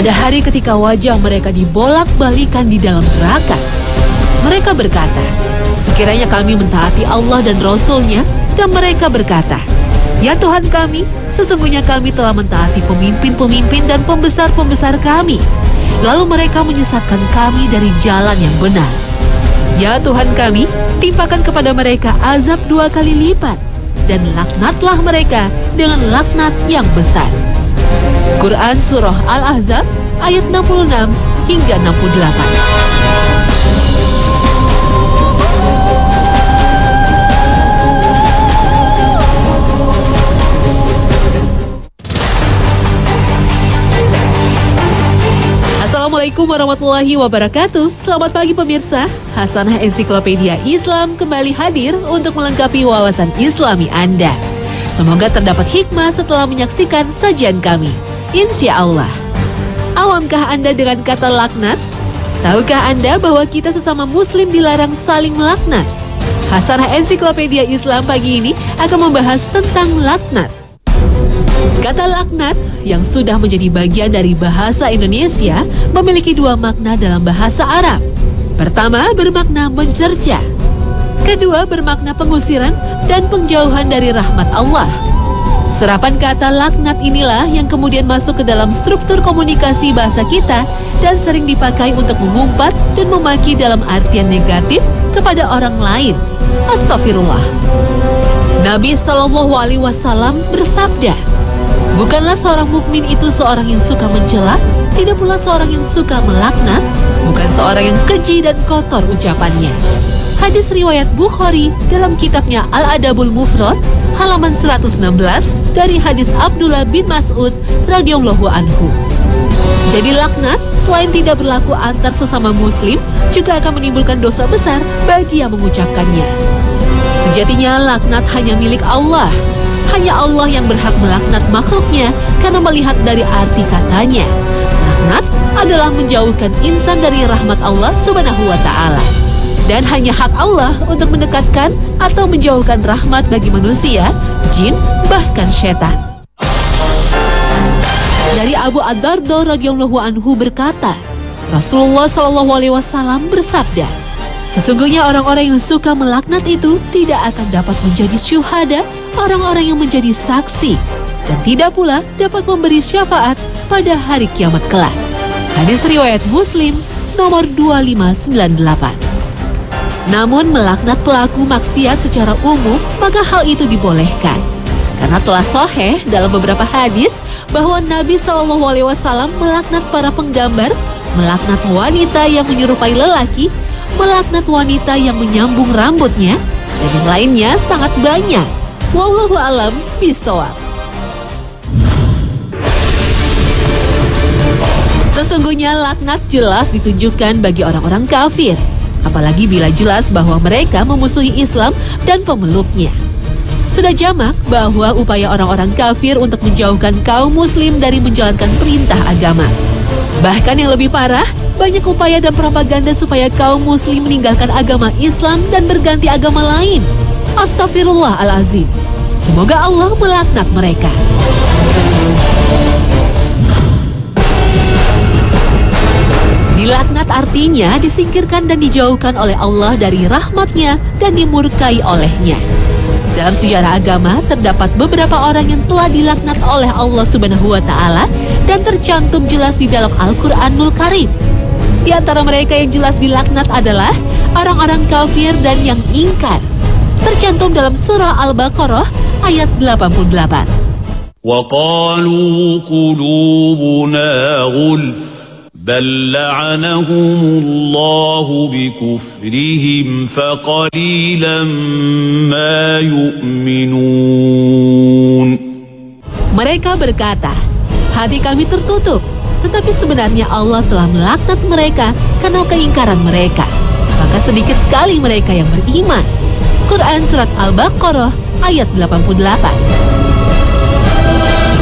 Pada hari ketika wajah mereka dibolak-balikan di dalam neraka, mereka berkata, sekiranya kami mentaati Allah dan Rasul-Nya, dan mereka berkata, ya Tuhan kami, sesungguhnya kami telah mentaati pemimpin-pemimpin dan pembesar-pembesar kami. Lalu mereka menyesatkan kami dari jalan yang benar. Ya Tuhan kami, timpakan kepada mereka azab 2 kali lipat, dan laknatlah mereka dengan laknat yang besar. Quran Surah Al-Ahzab ayat 66 hingga 68. Assalamualaikum warahmatullahi wabarakatuh. Selamat pagi pemirsa. Hasanah Ensiklopedia Islam kembali hadir untuk melengkapi wawasan Islami Anda. Semoga terdapat hikmah setelah menyaksikan sajian kami. Insya Allah. Awamkah Anda dengan kata laknat? Tahukah Anda bahwa kita sesama muslim dilarang saling melaknat? Hasanah Ensiklopedia Islam pagi ini akan membahas tentang laknat. Kata laknat yang sudah menjadi bagian dari bahasa Indonesia memiliki 2 makna dalam bahasa Arab. Pertama, bermakna mencerca. Kedua, bermakna pengusiran dan penjauhan dari rahmat Allah. Serapan kata laknat inilah yang kemudian masuk ke dalam struktur komunikasi bahasa kita dan sering dipakai untuk mengumpat dan memaki dalam artian negatif kepada orang lain. Astagfirullah. Nabi SAW bersabda, bukanlah seorang mukmin itu seorang yang suka mencela, tidak pula seorang yang suka melaknat, bukan seorang yang keji dan kotor ucapannya. Hadis riwayat Bukhari dalam kitabnya Al-Adabul Mufrad, halaman 116 dari hadis Abdullah bin Mas'ud radhiyallahu anhu. Jadi laknat selain tidak berlaku antar sesama muslim, juga akan menimbulkan dosa besar bagi yang mengucapkannya. Sejatinya laknat hanya milik Allah. Hanya Allah yang berhak melaknat makhluknya karena melihat dari arti katanya. Laknat adalah menjauhkan insan dari rahmat Allah Subhanahu wa Ta'ala. Dan hanya hak Allah untuk mendekatkan atau menjauhkan rahmat bagi manusia, jin, bahkan setan. Dari Abu Ad-Darda radhiyallahu anhu berkata, Rasulullah SAW bersabda, sesungguhnya orang-orang yang suka melaknat itu tidak akan dapat menjadi syuhada, orang-orang yang menjadi saksi, dan tidak pula dapat memberi syafaat pada hari kiamat kelak. Hadis riwayat Muslim nomor 2598. Namun melaknat pelaku maksiat secara umum, maka hal itu dibolehkan. Karena telah sahih dalam beberapa hadis bahwa Nabi SAW melaknat para penggambar, melaknat wanita yang menyerupai lelaki, melaknat wanita yang menyambung rambutnya, dan yang lainnya sangat banyak. Wallahu a'lam bishawab. Sesungguhnya laknat jelas ditujukan bagi orang-orang kafir, apalagi bila jelas bahwa mereka memusuhi Islam dan pemeluknya. Sudah jamak bahwa upaya orang-orang kafir untuk menjauhkan kaum muslim dari menjalankan perintah agama. Bahkan yang lebih parah, banyak upaya dan propaganda supaya kaum muslim meninggalkan agama Islam dan berganti agama lain. Astaghfirullahalazim. Semoga Allah melaknat mereka. Dilaknat artinya disingkirkan dan dijauhkan oleh Allah dari rahmatnya dan dimurkai olehnya. Dalam sejarah agama terdapat beberapa orang yang telah dilaknat oleh Allah Subhanahu wa Ta'ala dan tercantum jelas di dalam Al-Quranul Karim. Di antara mereka yang jelas dilaknat adalah orang-orang kafir dan yang ingkar. Tercantum dalam surah Al-Baqarah ayat 88. وَقَالُوا قُلُوبُنَا غُلْفٌ بَلْ لَعَنَهُمُ اللَّهُ بِكُفْرِهِمْ فَقَلِيلًا مَا يُؤْمِنُونَ. Mereka berkata, hati kami tertutup, tetapi sebenarnya Allah telah melaknat mereka karena keingkaran mereka. Maka sedikit sekali mereka yang beriman. Quran Surat Al-Baqarah ayat 88.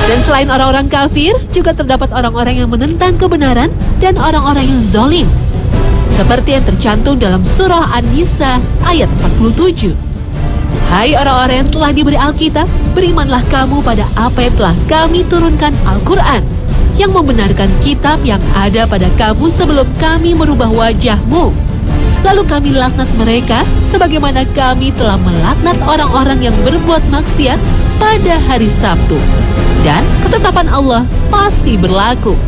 Dan selain orang-orang kafir, juga terdapat orang-orang yang menentang kebenaran dan orang-orang yang zalim. Seperti yang tercantum dalam surah An-Nisa ayat 47. Hai orang-orang yang telah diberi Alkitab, berimanlah kamu pada apa yang telah kami turunkan Al-Quran. yang membenarkan kitab yang ada pada kamu sebelum kami merubah wajahmu. Lalu kami laknat mereka sebagaimana kami telah melaknat orang-orang yang berbuat maksiat pada hari Sabtu. Dan ketetapan Allah pasti berlaku.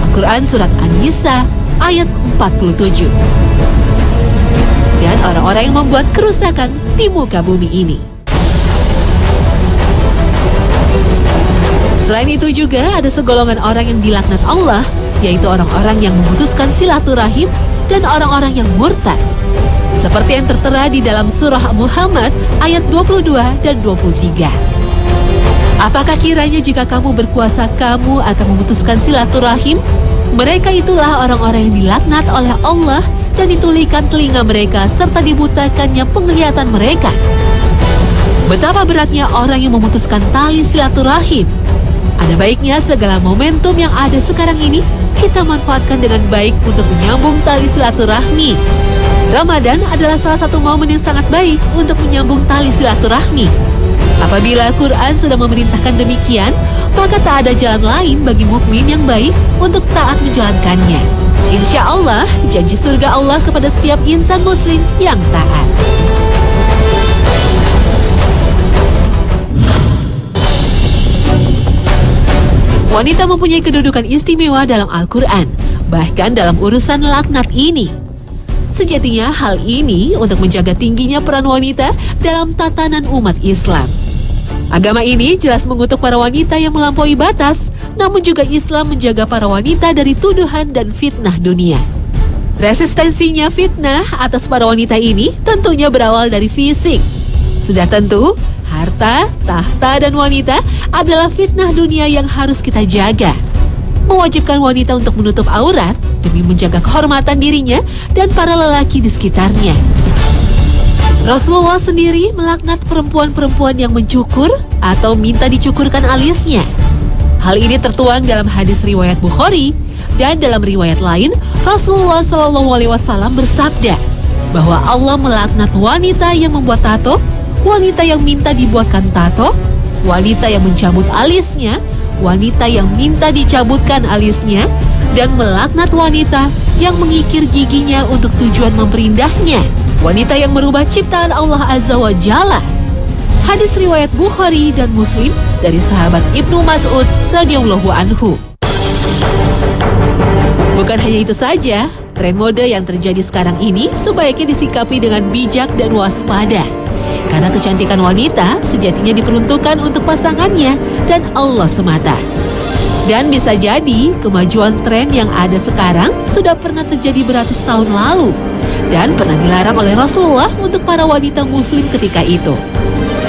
Al-Quran Surat An-Nisa ayat 47. Dan orang-orang yang membuat kerusakan di muka bumi ini. Selain itu juga ada segolongan orang yang dilaknat Allah, yaitu orang-orang yang memutuskan silaturahim dan orang-orang yang murtad. Seperti yang tertera di dalam surah Muhammad ayat 22 dan 23. Apakah kiranya jika kamu berkuasa kamu akan memutuskan silaturahim? Mereka itulah orang-orang yang dilaknat oleh Allah dan ditulikan telinga mereka serta dibutakannya penglihatan mereka. Betapa beratnya orang yang memutuskan tali silaturahim. Ada baiknya segala momentum yang ada sekarang ini kita manfaatkan dengan baik untuk menyambung tali silaturahmi. Ramadan adalah salah satu momen yang sangat baik untuk menyambung tali silaturahmi. Apabila Quran sudah memerintahkan demikian, maka tak ada jalan lain bagi mukmin yang baik untuk taat menjalankannya. Insya Allah, janji surga Allah kepada setiap insan muslim yang taat. Wanita mempunyai kedudukan istimewa dalam Al-Quran, bahkan dalam urusan laknat ini. Sejatinya hal ini untuk menjaga tingginya peran wanita dalam tatanan umat Islam. Agama ini jelas mengutuk para wanita yang melampaui batas, namun juga Islam menjaga para wanita dari tuduhan dan fitnah dunia. Resistensinya fitnah atas para wanita ini tentunya berawal dari fisik. Sudah tentu, harta, tahta, dan wanita adalah fitnah dunia yang harus kita jaga. Mewajibkan wanita untuk menutup aurat demi menjaga kehormatan dirinya dan para lelaki di sekitarnya. Rasulullah sendiri melaknat perempuan-perempuan yang mencukur atau minta dicukurkan alisnya. Hal ini tertuang dalam hadis riwayat Bukhari, dan dalam riwayat lain Rasulullah SAW bersabda bahwa Allah melaknat wanita yang membuat tato, wanita yang minta dibuatkan tato, wanita yang mencabut alisnya, wanita yang minta dicabutkan alisnya, dan melaknat wanita yang mengikir giginya untuk tujuan memperindahnya, wanita yang merubah ciptaan Allah Azza wa Jalla. Hadis riwayat Bukhari dan Muslim dari sahabat Ibnu Mas'ud radhiyallahu anhu. Bukan hanya itu saja, tren mode yang terjadi sekarang ini sebaiknya disikapi dengan bijak dan waspada. Karena kecantikan wanita sejatinya diperuntukkan untuk pasangannya dan Allah semata. Dan bisa jadi kemajuan tren yang ada sekarang sudah pernah terjadi beratus tahun lalu dan pernah dilarang oleh Rasulullah untuk para wanita muslim ketika itu.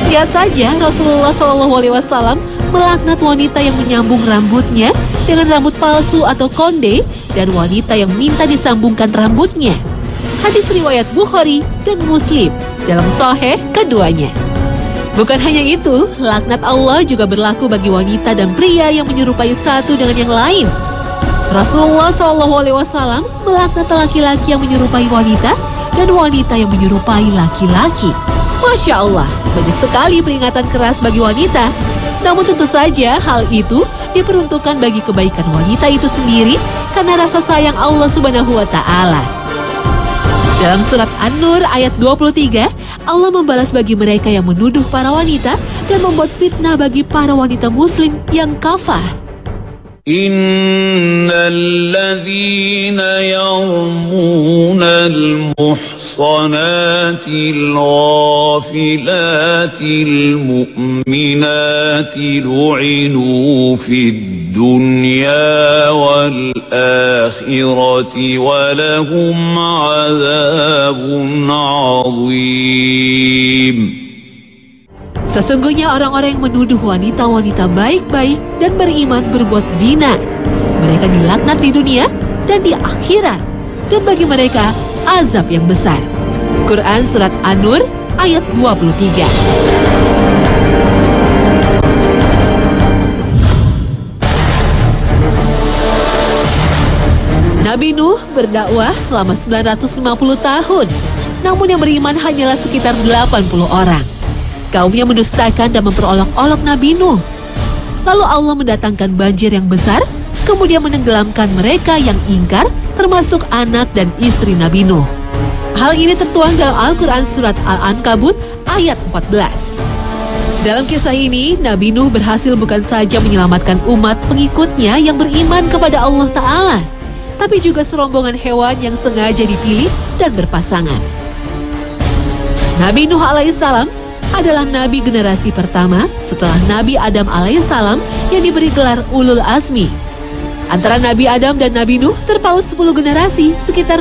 Lihat saja Rasulullah SAW melaknat wanita yang menyambung rambutnya dengan rambut palsu atau konde dan wanita yang minta disambungkan rambutnya. Hadis riwayat Bukhari dan Muslim dalam Sahih keduanya. Bukan hanya itu, laknat Allah juga berlaku bagi wanita dan pria yang menyerupai satu dengan yang lain. Rasulullah SAW melaknat laki-laki yang menyerupai wanita dan wanita yang menyerupai laki-laki. Masya Allah, banyak sekali peringatan keras bagi wanita. Namun tentu saja hal itu diperuntukkan bagi kebaikan wanita itu sendiri karena rasa sayang Allah Subhanahu wa Ta'ala. Dalam surat An-Nur ayat 23, Allah membalas bagi mereka yang menuduh para wanita dan membuat fitnah bagi para wanita muslim yang kafah. Innalladzina yarmunal muhsanatil ghafilatil mu'minatil lu'inu fid dunya wal akhirati walahum azabun azim. Sesungguhnya orang-orang yang menuduh wanita-wanita baik-baik dan beriman berbuat zina, mereka dilaknat di dunia dan di akhirat, dan bagi mereka azab yang besar. Quran Surat An-Nur ayat 23. Nabi Nuh berdakwah selama 950 tahun, namun yang beriman hanyalah sekitar 80 orang. Kaumnya mendustakan dan memperolok-olok Nabi Nuh. Lalu Allah mendatangkan banjir yang besar kemudian menenggelamkan mereka yang ingkar, termasuk anak dan istri Nabi Nuh. Hal ini tertuang dalam Al-Quran Surat Al-Ankabut ayat 14. Dalam kisah ini, Nabi Nuh berhasil bukan saja menyelamatkan umat pengikutnya yang beriman kepada Allah Ta'ala, tapi juga serombongan hewan yang sengaja dipilih dan berpasangan. Nabi Nuh alaihissalam adalah nabi generasi pertama setelah Nabi Adam alaihissalam yang diberi gelar Ulul Azmi. Antara Nabi Adam dan Nabi Nuh terpaut 10 generasi, sekitar